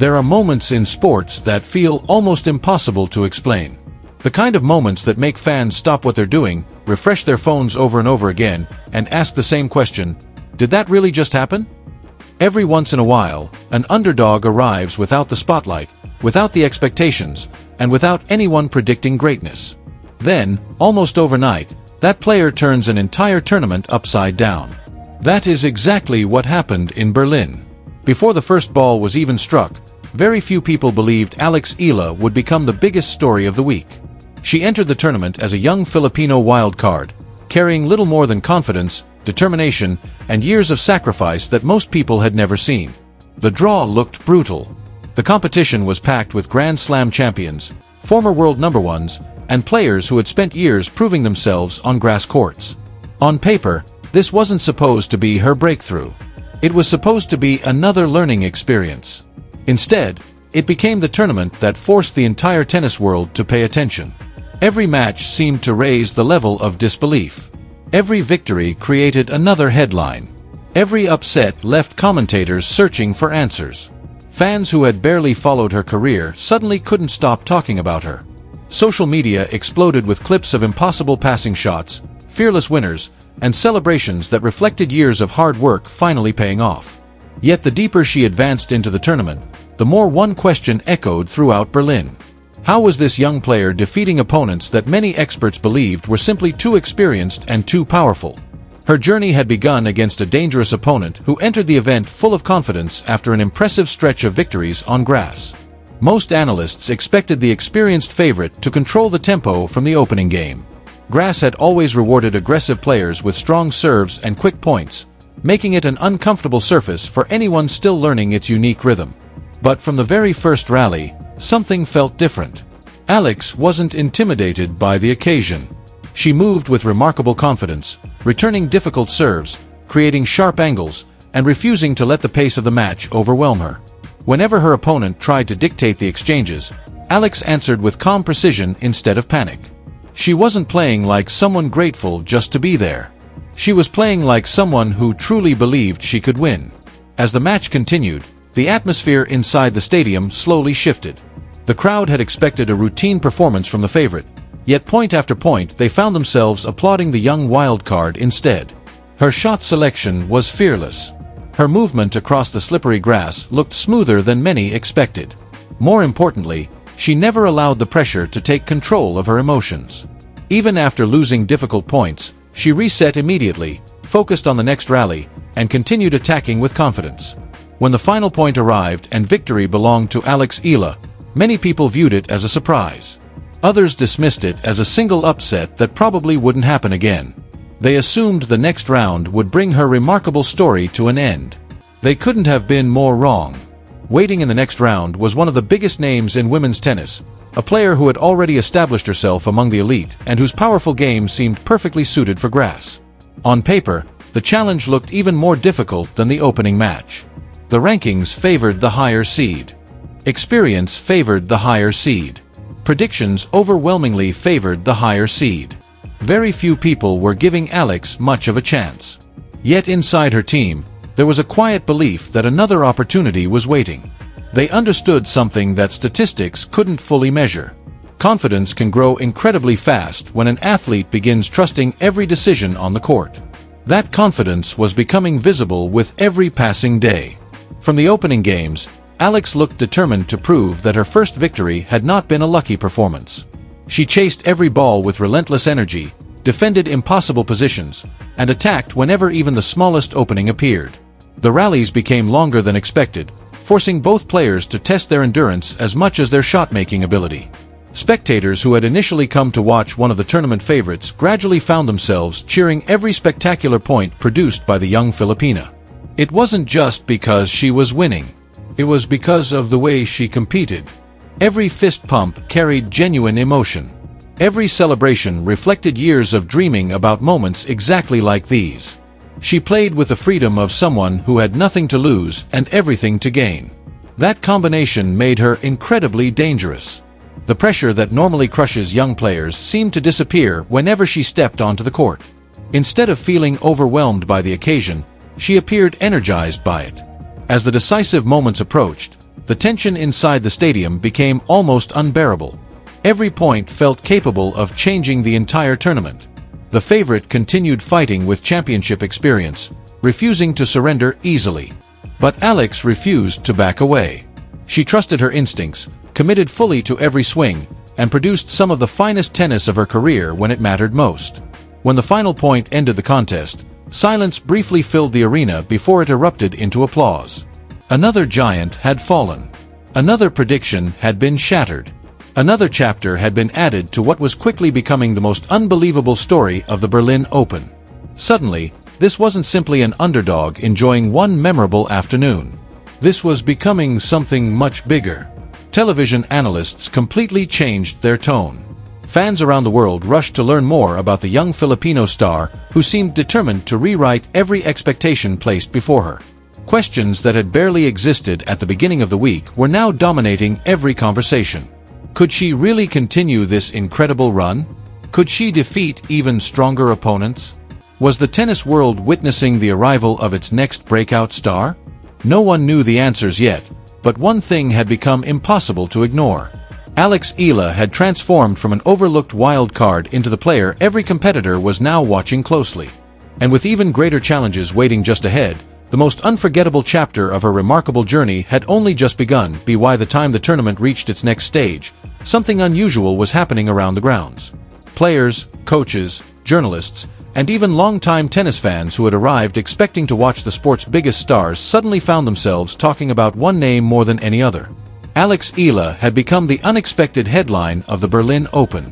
There are moments in sports that feel almost impossible to explain. The kind of moments that make fans stop what they're doing, refresh their phones over and over again, and ask the same question, did that really just happen? Every once in a while, an underdog arrives without the spotlight, without the expectations, and without anyone predicting greatness. Then, almost overnight, that player turns an entire tournament upside down. That is exactly what happened in Berlin. Before the first ball was even struck, very few people believed Eala would become the biggest story of the week. She entered the tournament as a young Filipino wild card, carrying little more than confidence, determination, and years of sacrifice that most people had never seen. The draw looked brutal. The competition was packed with Grand Slam champions, former world number ones, and players who had spent years proving themselves on grass courts. On paper, this wasn't supposed to be her breakthrough. It was supposed to be another learning experience. Instead, it became the tournament that forced the entire tennis world to pay attention. Every match seemed to raise the level of disbelief. Every victory created another headline. Every upset left commentators searching for answers. Fans who had barely followed her career suddenly couldn't stop talking about her. Social media exploded with clips of impossible passing shots, fearless winners, and celebrations that reflected years of hard work finally paying off. Yet the deeper she advanced into the tournament, the more one question echoed throughout Berlin. How was this young player defeating opponents that many experts believed were simply too experienced and too powerful? Her journey had begun against a dangerous opponent who entered the event full of confidence after an impressive stretch of victories on grass. Most analysts expected the experienced favorite to control the tempo from the opening game. Grass had always rewarded aggressive players with strong serves and quick points, making it an uncomfortable surface for anyone still learning its unique rhythm. But from the very first rally, something felt different. Alex wasn't intimidated by the occasion. She moved with remarkable confidence, returning difficult serves, creating sharp angles, and refusing to let the pace of the match overwhelm her. Whenever her opponent tried to dictate the exchanges, Alex answered with calm precision instead of panic. She wasn't playing like someone grateful just to be there. She was playing like someone who truly believed she could win. As the match continued, the atmosphere inside the stadium slowly shifted. The crowd had expected a routine performance from the favorite, yet point after point they found themselves applauding the young wild card instead. Her shot selection was fearless. Her movement across the slippery grass looked smoother than many expected. More importantly, she never allowed the pressure to take control of her emotions. Even after losing difficult points, she reset immediately, focused on the next rally, and continued attacking with confidence. When the final point arrived and victory belonged to Eala, many people viewed it as a surprise. Others dismissed it as a single upset that probably wouldn't happen again. They assumed the next round would bring her remarkable story to an end. They couldn't have been more wrong. Waiting in the next round was one of the biggest names in women's tennis, a player who had already established herself among the elite and whose powerful game seemed perfectly suited for grass. On paper, the challenge looked even more difficult than the opening match. The rankings favored the higher seed. Experience favored the higher seed. Predictions overwhelmingly favored the higher seed. Very few people were giving Alex much of a chance. Yet inside her team, there was a quiet belief that another opportunity was waiting. They understood something that statistics couldn't fully measure. Confidence can grow incredibly fast when an athlete begins trusting every decision on the court. That confidence was becoming visible with every passing day. From the opening games, Alex looked determined to prove that her first victory had not been a lucky performance. She chased every ball with relentless energy, defended impossible positions, and attacked whenever even the smallest opening appeared. The rallies became longer than expected, forcing both players to test their endurance as much as their shot-making ability. Spectators who had initially come to watch one of the tournament favorites gradually found themselves cheering every spectacular point produced by the young Filipina. It wasn't just because she was winning. It was because of the way she competed. Every fist pump carried genuine emotion. Every celebration reflected years of dreaming about moments exactly like these. She played with the freedom of someone who had nothing to lose and everything to gain. That combination made her incredibly dangerous. The pressure that normally crushes young players seemed to disappear whenever she stepped onto the court. Instead of feeling overwhelmed by the occasion, she appeared energized by it. As the decisive moments approached, the tension inside the stadium became almost unbearable. Every point felt capable of changing the entire tournament. The favorite continued fighting with championship experience, refusing to surrender easily. But Alex refused to back away. She trusted her instincts, committed fully to every swing, and produced some of the finest tennis of her career when it mattered most. When the final point ended the contest, silence briefly filled the arena before it erupted into applause. Another giant had fallen. Another prediction had been shattered. Another chapter had been added to what was quickly becoming the most unbelievable story of the Berlin Open. Suddenly, this wasn't simply an underdog enjoying one memorable afternoon. This was becoming something much bigger. Television analysts completely changed their tone. Fans around the world rushed to learn more about the young Filipino star who seemed determined to rewrite every expectation placed before her. Questions that had barely existed at the beginning of the week were now dominating every conversation. Could she really continue this incredible run? Could she defeat even stronger opponents? Was the tennis world witnessing the arrival of its next breakout star? No one knew the answers yet, but one thing had become impossible to ignore. Eala had transformed from an overlooked wild card into the player every competitor was now watching closely. And with even greater challenges waiting just ahead, the most unforgettable chapter of her remarkable journey had only just begun. By the time the tournament reached its next stage, something unusual was happening around the grounds. Players, coaches, journalists, and even longtime tennis fans who had arrived expecting to watch the sport's biggest stars suddenly found themselves talking about one name more than any other. Eala had become the unexpected headline of the Berlin Open.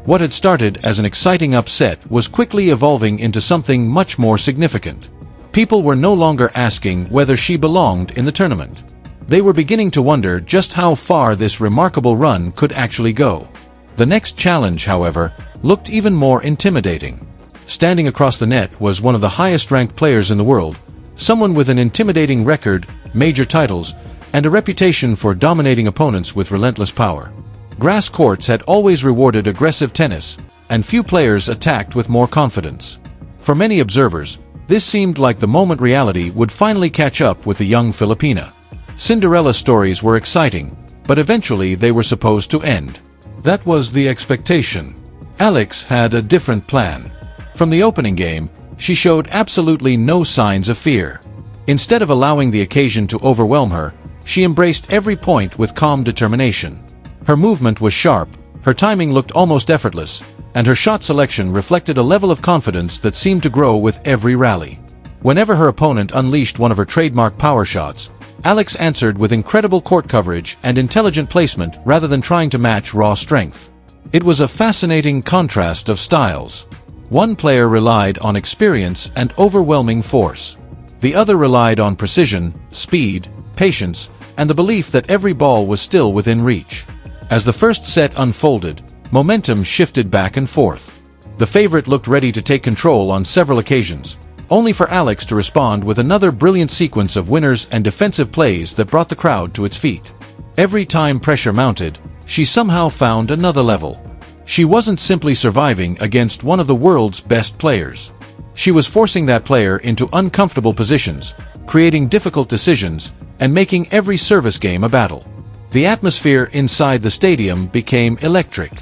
What had started as an exciting upset was quickly evolving into something much more significant. People were no longer asking whether she belonged in the tournament. They were beginning to wonder just how far this remarkable run could actually go. The next challenge, however, looked even more intimidating. Standing across the net was one of the highest-ranked players in the world, someone with an intimidating record, major titles, and a reputation for dominating opponents with relentless power. Grass courts had always rewarded aggressive tennis, and few players attacked with more confidence. For many observers, this seemed like the moment reality would finally catch up with the young Filipina. Cinderella stories were exciting, but eventually they were supposed to end. That was the expectation. Alex had a different plan. From the opening game, she showed absolutely no signs of fear. Instead of allowing the occasion to overwhelm her, she embraced every point with calm determination. Her movement was sharp, her timing looked almost effortless, and her shot selection reflected a level of confidence that seemed to grow with every rally. Whenever her opponent unleashed one of her trademark power shots, Alex answered with incredible court coverage and intelligent placement rather than trying to match raw strength. It was a fascinating contrast of styles. One player relied on experience and overwhelming force. The other relied on precision, speed, patience, and the belief that every ball was still within reach. As the first set unfolded, momentum shifted back and forth. The favorite looked ready to take control on several occasions, only for Alex to respond with another brilliant sequence of winners and defensive plays that brought the crowd to its feet. Every time pressure mounted, she somehow found another level. She wasn't simply surviving against one of the world's best players. She was forcing that player into uncomfortable positions, creating difficult decisions, and making every service game a battle. The atmosphere inside the stadium became electric.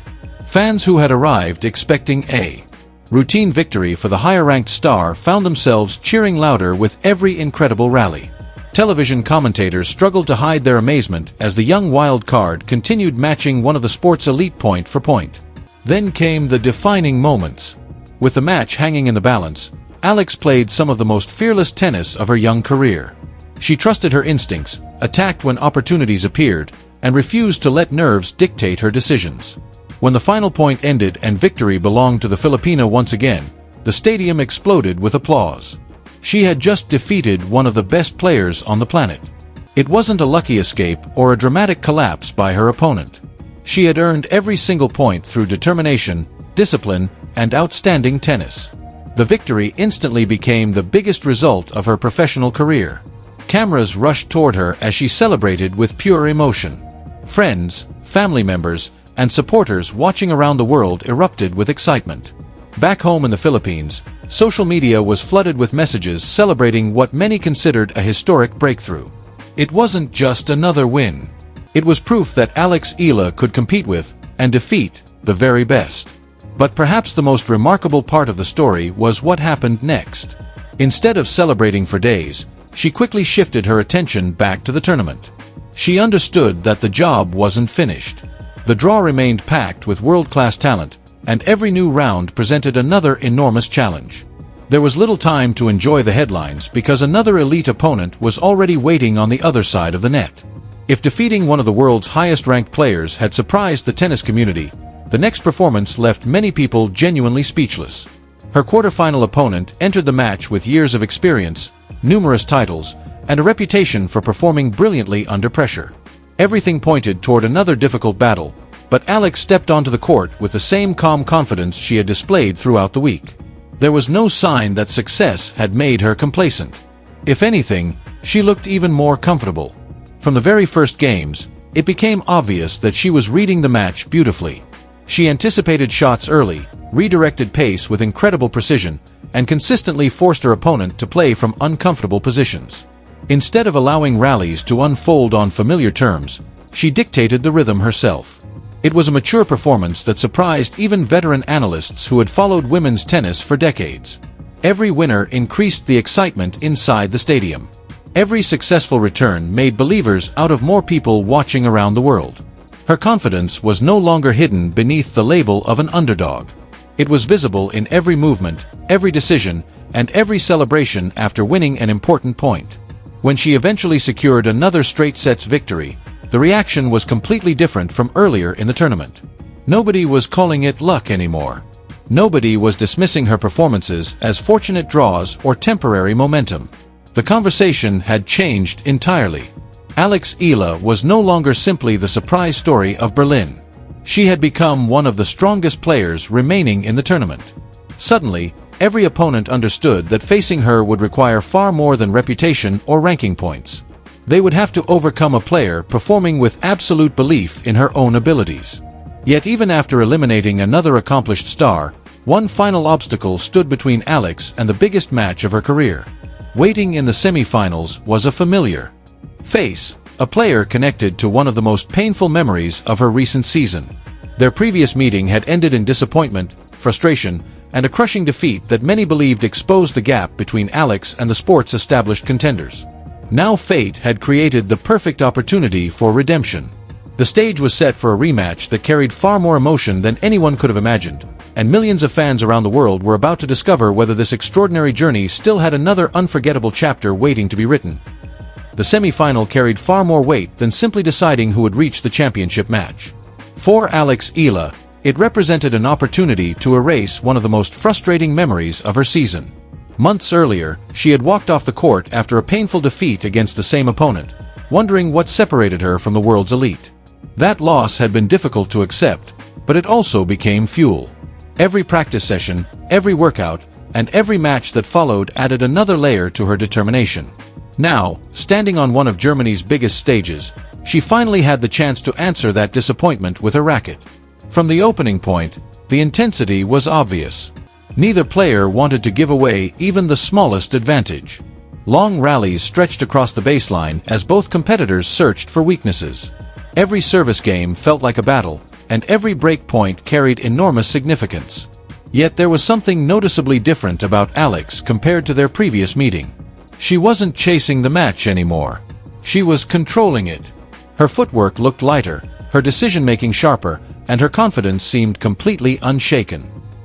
Fans who had arrived expecting a routine victory for the higher-ranked star found themselves cheering louder with every incredible rally. Television commentators struggled to hide their amazement as the young wild card continued matching one of the sport's elite point for point. Then came the defining moments. With the match hanging in the balance, Alex played some of the most fearless tennis of her young career. She trusted her instincts, attacked when opportunities appeared, and refused to let nerves dictate her decisions. When the final point ended and victory belonged to the Filipina once again, the stadium exploded with applause. She had just defeated one of the best players on the planet. It wasn't a lucky escape or a dramatic collapse by her opponent. She had earned every single point through determination, discipline, and outstanding tennis. The victory instantly became the biggest result of her professional career. Cameras rushed toward her as she celebrated with pure emotion. Friends, family members, and supporters watching around the world erupted with excitement. Back home in the Philippines, social media was flooded with messages celebrating what many considered a historic breakthrough. It wasn't just another win. It was proof that Eala could compete with, and defeat, the very best. But perhaps the most remarkable part of the story was what happened next. Instead of celebrating for days, she quickly shifted her attention back to the tournament. She understood that the job wasn't finished. The draw remained packed with world-class talent, and every new round presented another enormous challenge. There was little time to enjoy the headlines because another elite opponent was already waiting on the other side of the net. If defeating one of the world's highest-ranked players had surprised the tennis community, the next performance left many people genuinely speechless. Her quarterfinal opponent entered the match with years of experience, numerous titles, and a reputation for performing brilliantly under pressure. Everything pointed toward another difficult battle, but Alex stepped onto the court with the same calm confidence she had displayed throughout the week. There was no sign that success had made her complacent. If anything, she looked even more comfortable. From the very first games, it became obvious that she was reading the match beautifully. She anticipated shots early, redirected pace with incredible precision, and consistently forced her opponent to play from uncomfortable positions. Instead of allowing rallies to unfold on familiar terms, she dictated the rhythm herself. It was a mature performance that surprised even veteran analysts who had followed women's tennis for decades. Every winner increased the excitement inside the stadium. Every successful return made believers out of more people watching around the world. Her confidence was no longer hidden beneath the label of an underdog. It was visible in every movement, every decision, and every celebration after winning an important point. When she eventually secured another straight sets victory, the reaction was completely different from earlier in the tournament. Nobody was calling it luck anymore. Nobody was dismissing her performances as fortunate draws or temporary momentum. The conversation had changed entirely. Eala was no longer simply the surprise story of Berlin. She had become one of the strongest players remaining in the tournament. Suddenly, every opponent understood that facing her would require far more than reputation or ranking points. They would have to overcome a player performing with absolute belief in her own abilities. Yet even after eliminating another accomplished star, one final obstacle stood between Alex and the biggest match of her career. Waiting in the semi-finals was a familiar face, a player connected to one of the most painful memories of her recent season. Their previous meeting had ended in disappointment, frustration, and a crushing defeat that many believed exposed the gap between Alex and the sport's established contenders. Now fate had created the perfect opportunity for redemption. The stage was set for a rematch that carried far more emotion than anyone could have imagined, and millions of fans around the world were about to discover whether this extraordinary journey still had another unforgettable chapter waiting to be written. The semi-final carried far more weight than simply deciding who would reach the championship match. For Eala, it represented an opportunity to erase one of the most frustrating memories of her season. Months earlier, she had walked off the court after a painful defeat against the same opponent, wondering what separated her from the world's elite. That loss had been difficult to accept, but it also became fuel. Every practice session, every workout, and every match that followed added another layer to her determination. Now, standing on one of Germany's biggest stages, she finally had the chance to answer that disappointment with a racket. From the opening point, the intensity was obvious. Neither player wanted to give away even the smallest advantage. Long rallies stretched across the baseline as both competitors searched for weaknesses. Every service game felt like a battle, and every break point carried enormous significance. Yet there was something noticeably different about Alex compared to their previous meeting. She wasn't chasing the match anymore. She was controlling it. Her footwork looked lighter, her decision-making sharper, and her confidence seemed completely unshaken.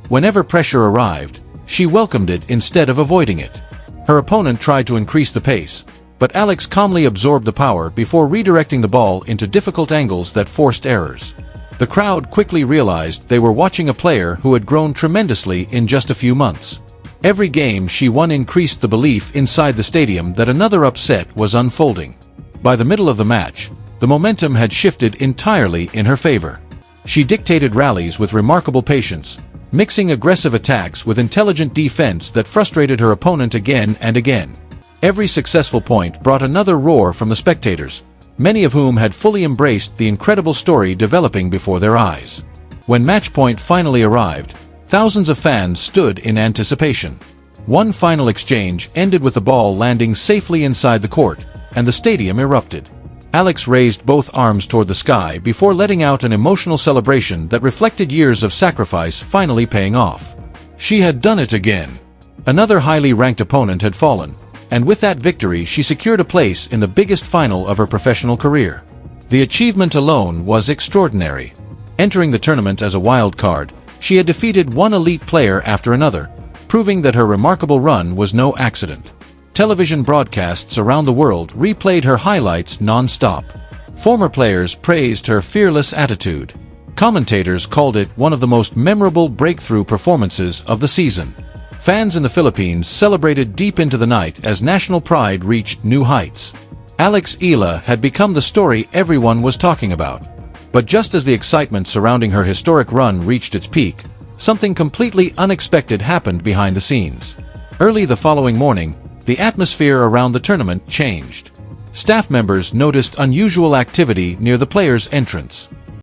Whenever pressure arrived, she welcomed it instead of avoiding it. Her opponent tried to increase the pace, but Alex calmly absorbed the power before redirecting the ball into difficult angles that forced errors. The crowd quickly realized they were watching a player who had grown tremendously in just a few months. Every game she won increased the belief inside the stadium that another upset was unfolding. By the middle of the match, the momentum had shifted entirely in her favor. She dictated rallies with remarkable patience, mixing aggressive attacks with intelligent defense that frustrated her opponent again and again. Every successful point brought another roar from the spectators, many of whom had fully embraced the incredible story developing before their eyes. When match point finally arrived, thousands of fans stood in anticipation. One final exchange ended with the ball landing safely inside the court, and the stadium erupted. Alex raised both arms toward the sky before letting out an emotional celebration that reflected years of sacrifice finally paying off. She had done it again. Another highly ranked opponent had fallen, and with that victory she secured a place in the biggest final of her professional career. The achievement alone was extraordinary. Entering the tournament as a wild card, she had defeated one elite player after another, proving that her remarkable run was no accident. Television broadcasts around the world replayed her highlights non-stop. Former players praised her fearless attitude. Commentators called it one of the most memorable breakthrough performances of the season. Fans in the Philippines celebrated deep into the night as national pride reached new heights. Eala had become the story everyone was talking about. But just as the excitement surrounding her historic run reached its peak, something completely unexpected happened behind the scenes. Early the following morning, the atmosphere around the tournament changed. Staff members noticed unusual activity near the players' entrance.